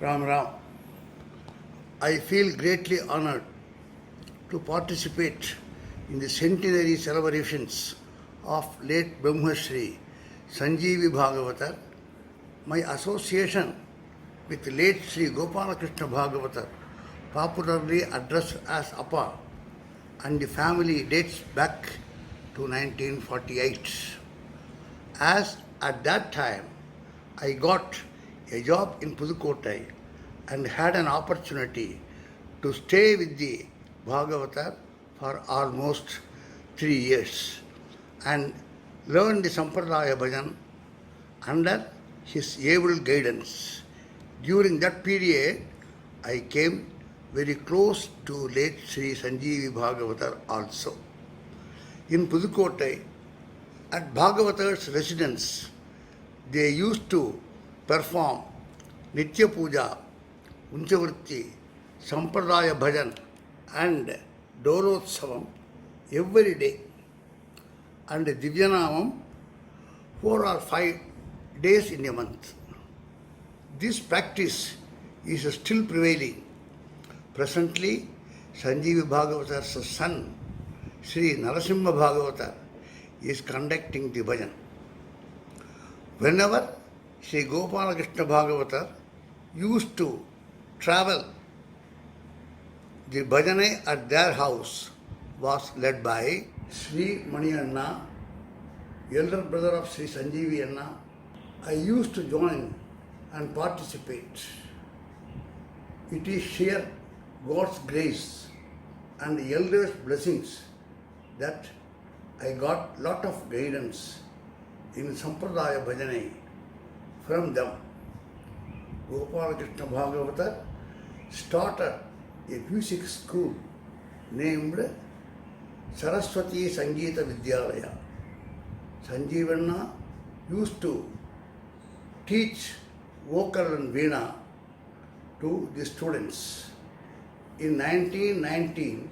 Ram Ram. I feel greatly honored to participate in the centenary celebrations of late Brahmashri Sanjeevi Bhagavatar. My association with late Sri Gopalakrishna Bhagavatar, popularly addressed as Appa, and the family dates back to 1948. As at that time I got a job in Pudukottai and had an opportunity to stay with the Bhagavatar for almost 3 years and learn the Sampradaya Bhajan under his able guidance. During that period, I came very close to late Sri Sanjeevi Bhagavatar also. In Pudukottai, at Bhagavatar's residence, they used to perform Nitya Puja, Unchavritti, Sampradaya Bhajan and Dorotsavam every day, and Divyanamam 4 or 5 days in a month. This practice is still prevailing. Presently, Sanjeevi Bhagavatar's son, Sri Narasimha Bhagavatar, is conducting the bhajan. Whenever Sri Gopalakrishna Bhagavatar used to travel, the bhajane at their house was led by Sri Mani Anna, elder brother of Sri Sanjeevi Anna. I used to join and participate. It is sheer God's grace and the elders' blessings that I got lot of guidance in Sampradaya Bhajane from them. Gopalakrishna Bhagavatar started a music school named Saraswati Sangeeta Vidyalaya. Sanjeevanna used to teach vocal and veena to the students. In 1919,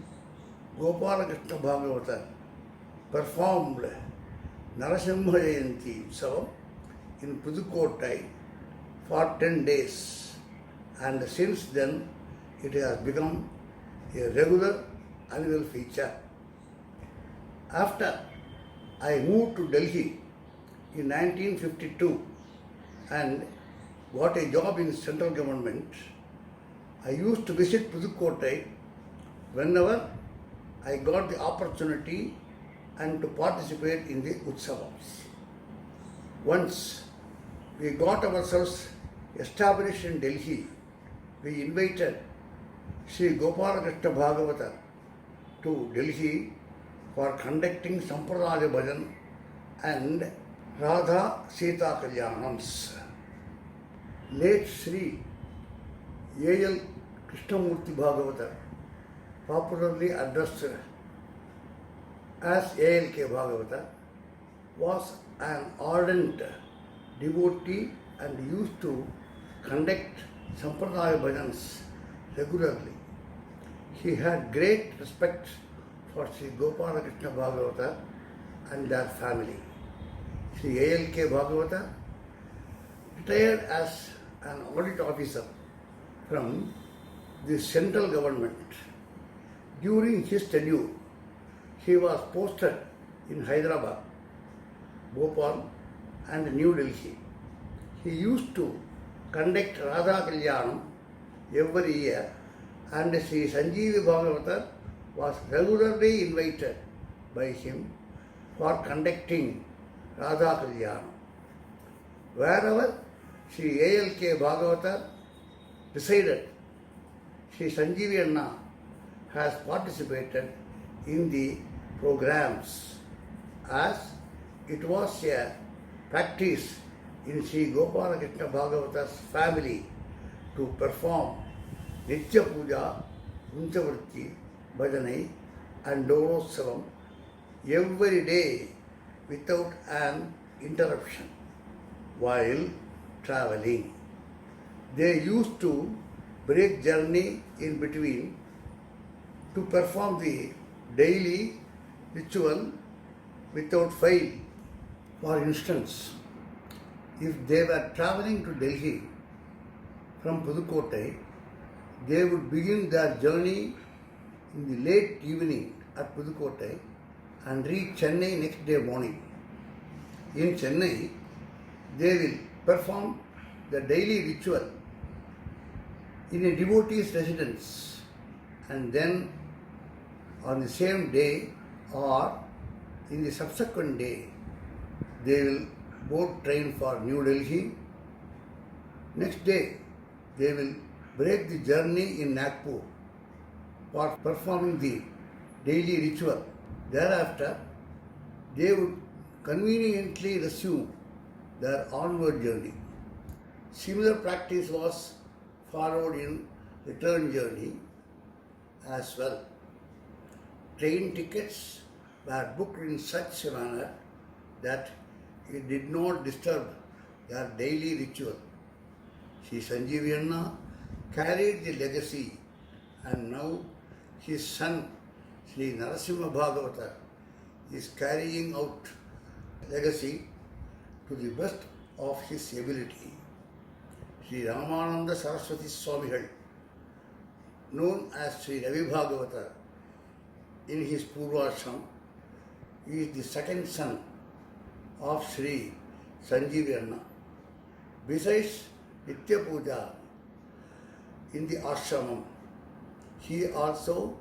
Gopalakrishna Bhagavatar performed Narasimha Jayanti Utsavam in Pudukottai for 10 days, and since then it has become a regular annual feature. After I moved to Delhi in 1952 and got a job in central government, I used to visit Pudukottai whenever I got the opportunity and to participate in the Utsavas. Once we got ourselves established in Delhi, we invited Sri Gopalakrishna Bhagavatar to Delhi for conducting Sampradaya Bhajan and Radha Sita Kalyanams. Late Sri A.L. Krishnamurti Bhagavatar, popularly addressed as A.L.K. Bhagavatar, was an ardent devotee and used to conduct Sampradaya Bhajans regularly. He had great respect for Sri Gopalakrishna Bhagavatar and their family. Sri A.L.K. Bhagavatar retired as an audit officer from the central government. During his tenure, he was posted in Hyderabad, Bhopal and New Delhi. He used to conduct Radha Kalyanam every year, and Sri Sanjeevi Bhagavatar was regularly invited by him for conducting Radha Kalyanam. Wherever Sri A.L.K. Bhagavatar resided, Sri Sanjeevi Anna has participated in the programs, as it was a practice in Sri Gopalakrishna Bhagavatar's family to perform Nitya Puja, Unchavritti, Bhajanai and Dorotsavam every day without an interruption while traveling. They used to break journey in between to perform the daily ritual without fail. For instance, if they were traveling to Delhi from Pudukkottai, they would begin their journey in the late evening at Pudukkottai and reach Chennai next day morning. In Chennai, they will perform the daily ritual in a devotee's residence, and then on the same day or in the subsequent day, they will board train for New Delhi. Next day, they will break the journey in Nagpur for performing the daily ritual. Thereafter, they would conveniently resume their onward journey. Similar practice was followed in return journey as well. Train tickets were booked in such a manner that it did not disturb their daily ritual. Sri Sanjeevi Anna carried the legacy, and now his son Sri Narasimha Bhagavata is carrying out legacy to the best of his ability. Sri Ramananda Saraswati Swamigal, known as Sri Ravi Bhagavata in his Purvashram, is the second son of Sri Sanjeevi Anna. Besides Nitya Puja in the ashramam, he also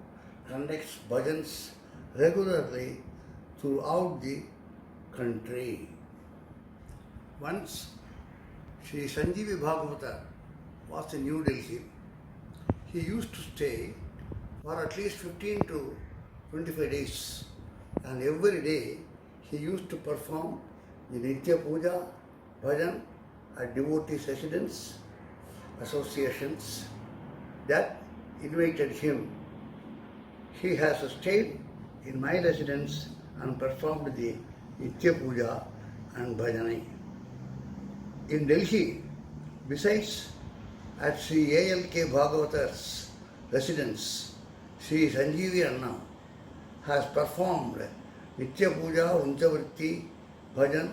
conducts bhajans regularly throughout the country. Once Sri Sanjeevi Bhagavata was in New Delhi. He used to stay for at least 15 to 25 days, and every day he used to perform the Nitya Puja, bhajan at devotees' residence, associations that invited him. He has stayed in my residence and performed the Nitya Puja and bhajana. In Delhi, besides at Sri A.L.K. Bhagavatar's residence, Sri Sanjeevi Anna has performed Nitya Puja, Unchavritti, Bhajan,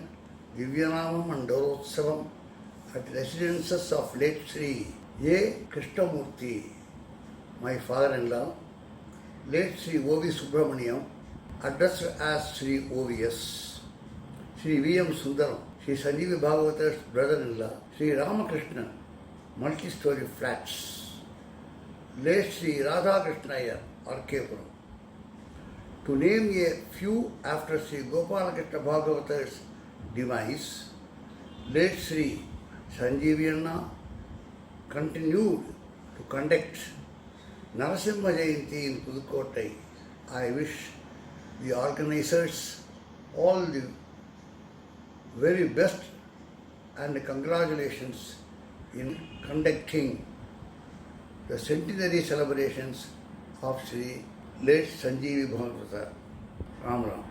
Divyanamam and Dorotsavam at residences of late Sri A. Krishnamurti, my father-in-law, late Sri O.V. Subramaniam, addressed as Sri OVS, Sri V.M. Sundaram, Sri Sanjeevi Bhagavatar's brother-in-law, Sri Ramakrishnan, multi-story flats, late Sri Radha Krishnaya, Arkepuram. To name a few after Sri Gopalakrishna Bhagavatar's demise, late Sri Sanjeevi Anna continued to conduct Narasimha Jayanti in Pudukkottai. I wish the organizers all the very best and congratulations in conducting the centenary celebrations of Sri late Sanjeevi Bhagavata. Ram Ram.